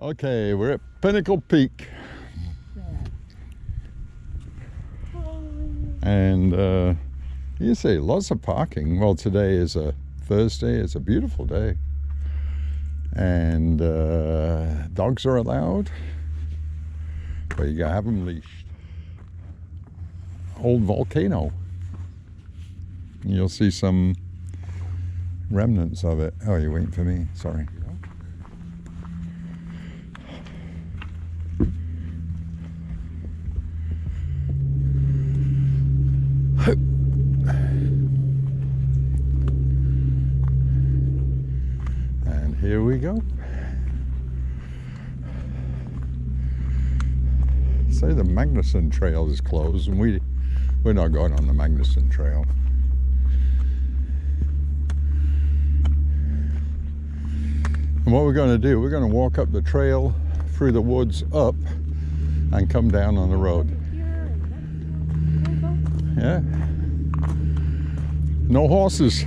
Okay, we're at Pinnacle Peak. And you see lots of parking. Well, today is a Thursday. It's a beautiful day. And dogs are allowed, but you gotta have them leashed. Old volcano. You'll see some remnants of it. Oh, you're waiting for me. Sorry. And here we go. Say the Magnuson Trail is closed, and we're not going on the Magnuson Trail. And what we're going to do, we're going to walk up the trail through the woods up and come down on the road. Yeah. No horses.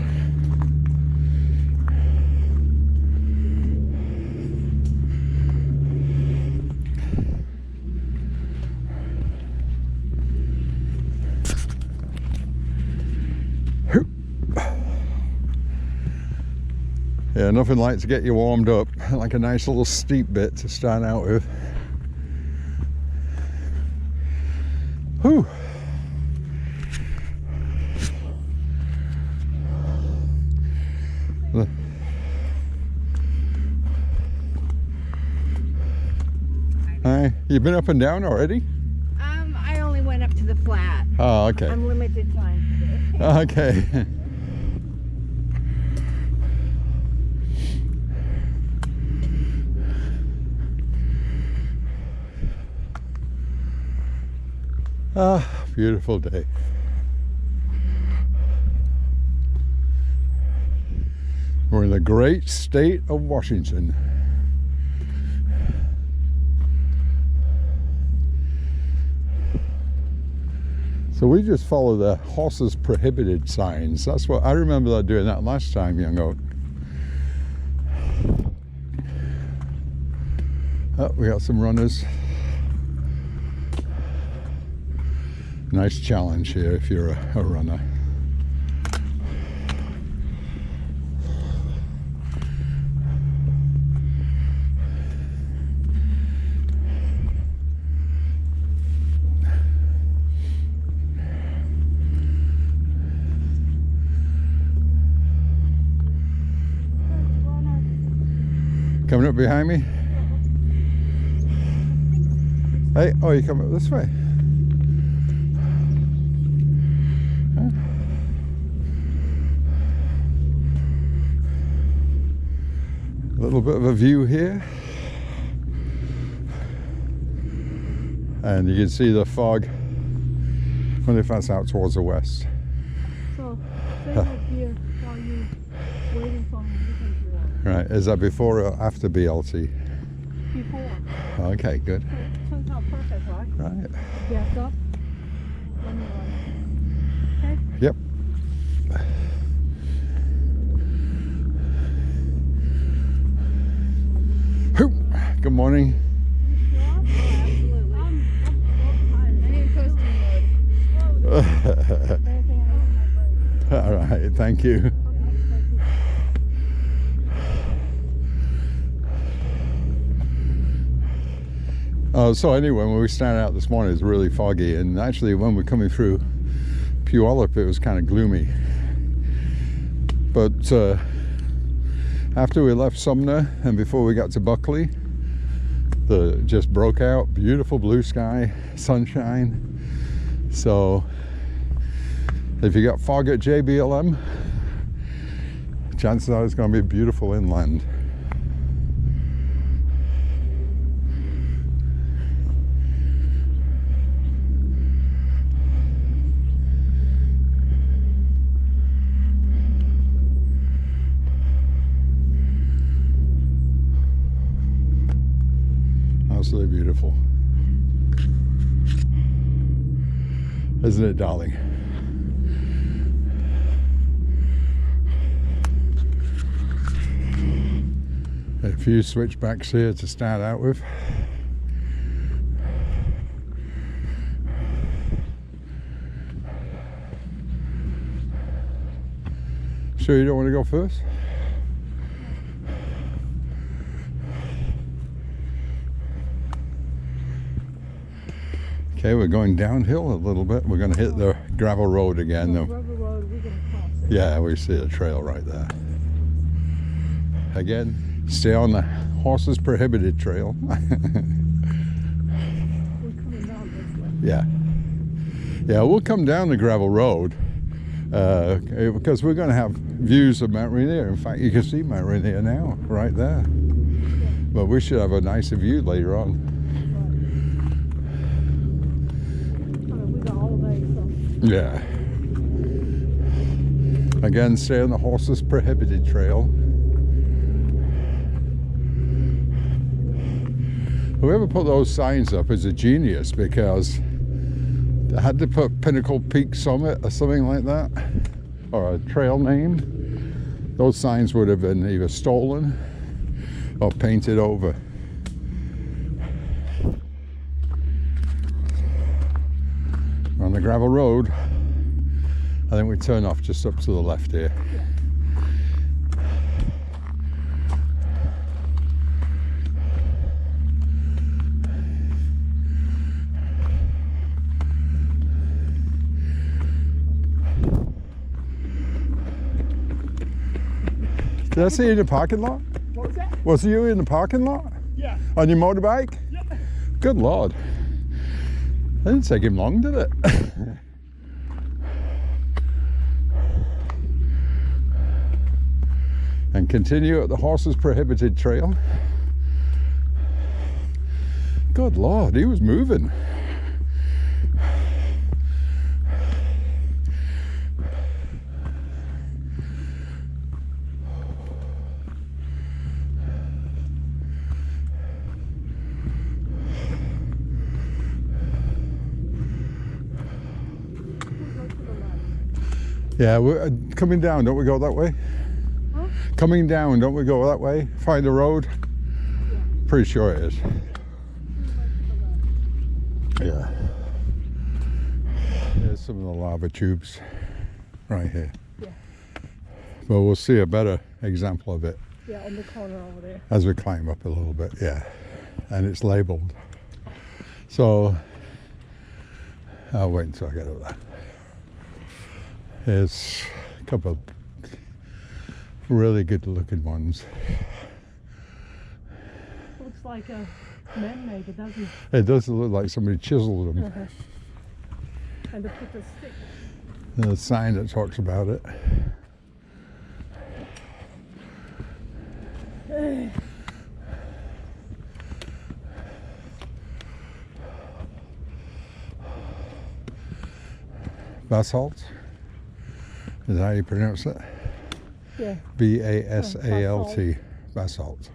Yeah, nothing like to get you warmed up, like a nice little steep bit to start out with. Whew. Hi, you been up and down already? I only went up to the flat. Oh, okay. I'm limited time today. Okay. Ah, beautiful day. We're in the great state of Washington. So we just follow the horses prohibited signs. That's what I remember doing that last time, young oak. Oh, we got some runners. Nice challenge here if you're a runner. Coming up behind me? Hey, oh, you come up this way? A little bit of a view here, and you can see the fog. I wonder if that's out towards the west. So, stay right here while you're waiting for me. Right, is that before or after BLT? Before. Okay, good. So, turns out perfect, right? Right. Gas up. Let me run. Okay? Yep. Good morning. You sure? Oh, absolutely. I'm so tired. I need coasting mode. All right, thank you. So anyway, when we started out this morning, it was really foggy, and actually when we're coming through Puyallup, it was kind of gloomy. But after we left Sumner and before we got to Buckley, just broke out. Beautiful blue sky, sunshine. So if you got fog at JBLM, chances are it's going to be beautiful inland. Absolutely beautiful. Isn't it, darling? A few switchbacks here to start out with. Sure you don't want to go first? Okay, we're going downhill a little bit. We're going to hit the gravel road again. The rubber road, we're going to cross it. Yeah, we see a trail right there. Again, stay on the horses prohibited trail. We're coming down this way. Yeah. Yeah, we'll come down the gravel road because we're going to have views of Mount Rainier. In fact, you can see Mount Rainier now, right there. But we should have a nicer view later on. We got all day, so. Yeah. Again, stay on the horses prohibited trail. Whoever put those signs up is a genius, because they had to put Pinnacle Peak Summit or something like that, or a trail name. Those signs would have been either stolen or painted over. We're on the gravel road. I think we turn off just up to the left here. Did I see you in the parking lot? What was that? Was you in the parking lot? Yeah. On your motorbike? Yep. Good Lord. That didn't take him long, did it? And continue at the horses prohibited trail. Good Lord, he was moving. Yeah, we're coming down, don't we go that way? Huh? Coming down, don't we go that way? Find the road? Yeah. Pretty sure it is. Yeah. There's some of the lava tubes right here. Yeah. But we'll see a better example of it Yeah, on the corner over there. as we climb up a little bit, yeah. And it's labeled. So, I'll wait until I get up there. There's a couple of really good looking ones. Looks like a man-made, it doesn't. It does look like somebody chiseled them. And they put the stick. There's a sign that talks about it. Basalt? Is that how you pronounce it? Yeah. B-A-S-A-L-T. Basalt.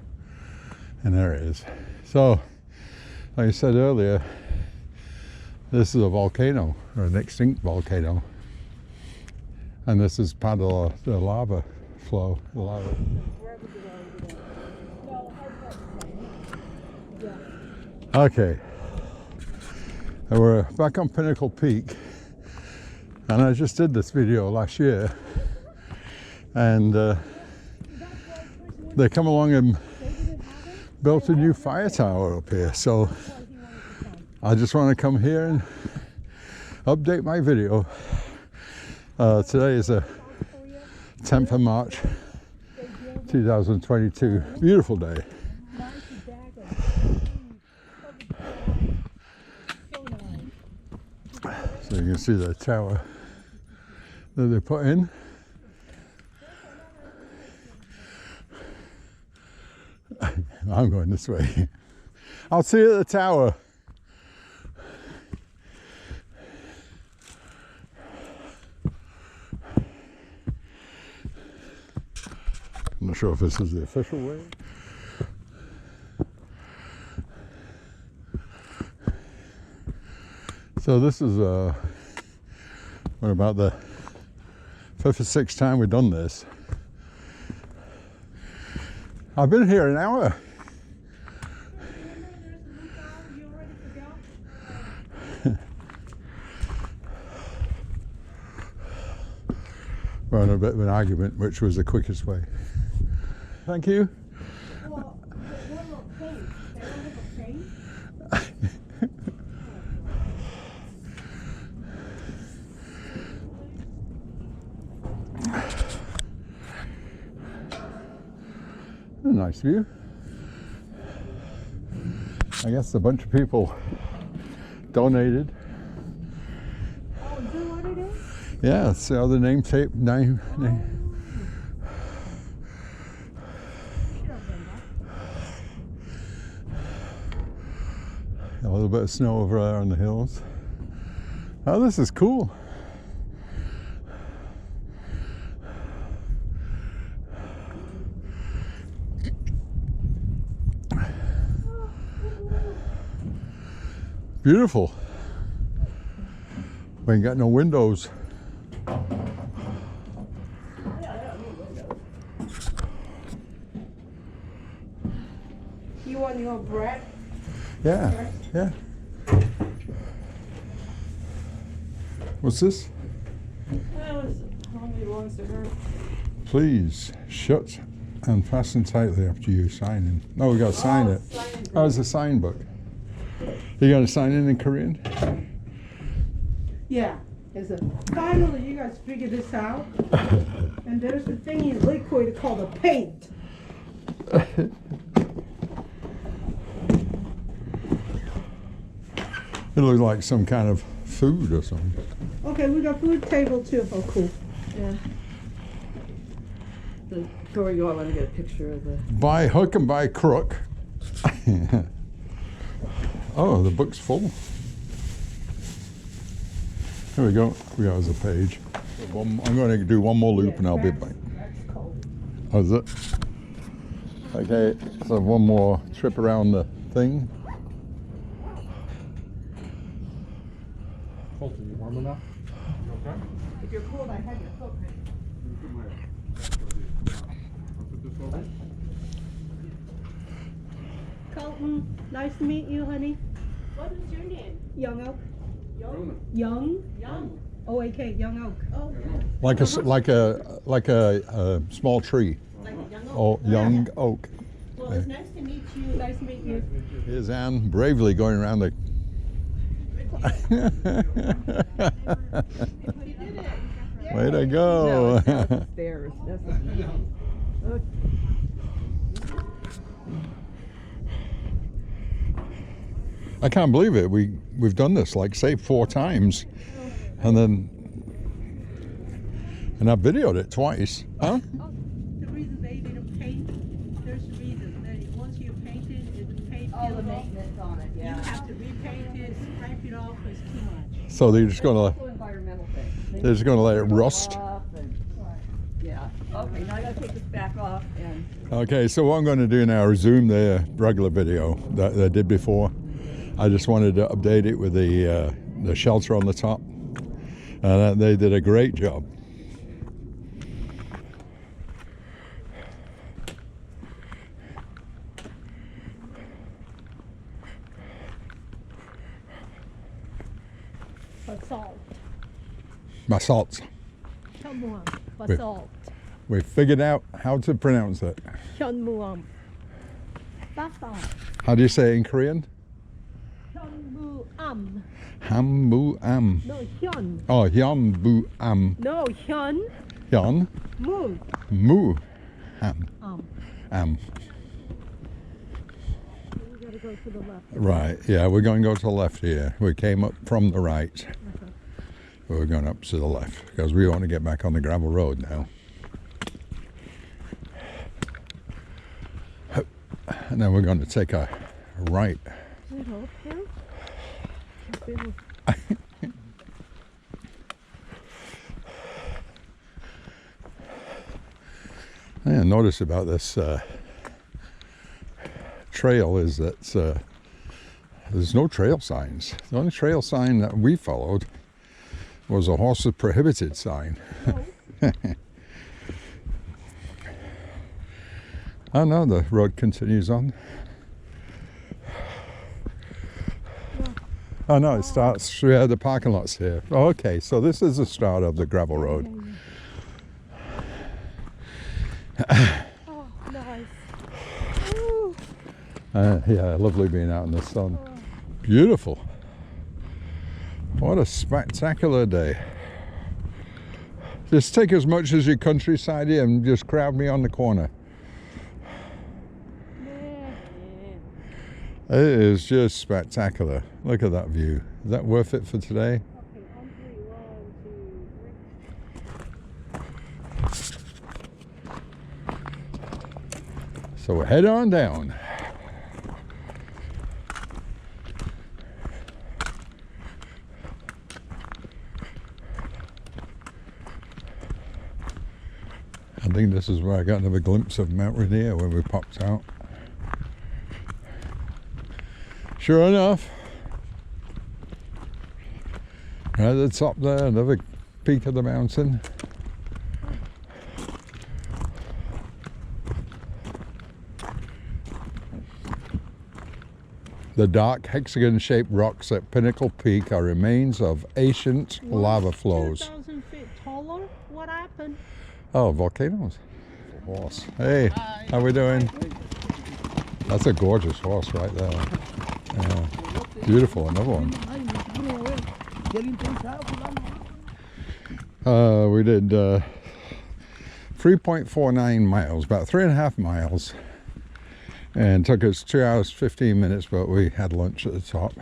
And there it is. So, like I said earlier, this is a volcano, or an extinct volcano. And this is part of the lava flow. The lava. Okay. And we're back on Pinnacle Peak. And I just did this video last year. And they come along and built a new fire tower up here. So I just want to come here and update my video. Today is the 10th of March 2022. Beautiful day. So you can see the tower that they put in. I'm going this way. I'll see you at the tower. I'm not sure if this is the official way. So this is what, about the 5th or 6th time we've done this. I've been here an hour. You already forgot? We're on a bit of an argument, which was the quickest way. Thank you. Well, they have a paint. They don't have a paint? A nice view. I guess a bunch of people donated. Oh, is that what it is? Yeah, so the name tape, name. Should have been that. A little bit of snow over there on the hills. Oh, this is cool. Beautiful. We ain't got no windows. You want your bread? Yeah, yeah. What's this? That was only belongs to her. Please shut and fasten tightly after you sign in. No, we gotta sign it. Oh, it's a sign book. You gotta sign in Korean? Yeah. Finally, you guys figured this out. And there's a thing in liquid called a paint. It looks like some kind of food or something. Okay, we got food table too. Oh, cool. Yeah. Before we go, I want to get a picture of the. By hook and by crook. Oh, the book's full. Here we go. We got a page. I'm going to do one more loop and I'll be back. That's cold. Oh, is it? Okay, so one more trip around the thing. Colton, you warm enough? You okay? If you're cold, I have your coat. I'll put this over. Colton, nice to meet you, honey. What is your name? Young Oak. Young. Young? Young. O-A-K, Young Oak. Oh, Like a small tree. like a young Oh, oak. young oak. Well, it's nice to meet you. Nice to meet you. Here's Anne bravely going around the. You did it. Way to No, go! it's not the stairs. That's the. I can't believe it. We've done this like say 4 times, and I've videoed it twice. Huh? Oh, the reason they didn't paint, there's a reason. That once you paint it, if the paint All the peels off, maintenance on it, you yeah. have to repaint it, scrape it off, it's too much. So they're just gonna Also environmental things. they're just gonna let it rust. Yeah. Okay, now I gotta take this back off and. Okay, so what I'm going to do now is resume the regular video that I did before. I just wanted to update it with the shelter on the top, and they did a great job. Basalt. Basalt. 현무암. Wait. Basalt. We figured out how to pronounce it. 현무암. Basalt. How do you say it in Korean? 현무암. Hammuam. No, 현. Oh, Hyonbuam. No, 현. Hyun. 무. Mu. Am. Am. Am. We gotta go to the left. Right, yeah, we're going to go to the left here. We came up from the right. We're going up to the left because we want to get back on the gravel road now. And then we're going to take a right. Little, yeah? Little. Yeah, notice about this trail is that there's no trail signs. The only trail sign that we followed was a horses prohibited sign. Oh no, the road continues on. Oh no, it starts, yeah, the parking lot's here. Oh, okay, so this is the start of the gravel road. Oh, nice. Ooh. Yeah, lovely being out in the sun. Beautiful. What a spectacular day. Just take as much as your countryside here and just crowd me on the corner. It is just spectacular. Look at that view. Is that worth it for today? Okay, on three. 1, 2, 3. So we'll head on down. I think this is where I got another glimpse of Mount Rainier when we popped out. Sure enough, right at the top there, another peak of the mountain. The dark hexagon-shaped rocks at Pinnacle Peak are remains of ancient lava flows. 2,000 feet taller? What happened? Oh, volcanoes. Horse. Hey, how we doing? That's a gorgeous horse right there. Yeah. Beautiful, another one. We did 3.49 miles, about 3.5 miles. And took us 2 hours, 15 minutes, but we had lunch at the top.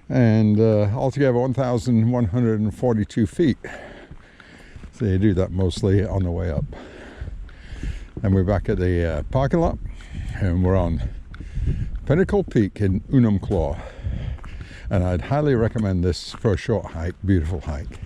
And altogether 1,142 feet. So you do that mostly on the way up. And we're back at the parking lot, and we're on Pinnacle Peak in Enumclaw. And I'd highly recommend this for a short hike, beautiful hike.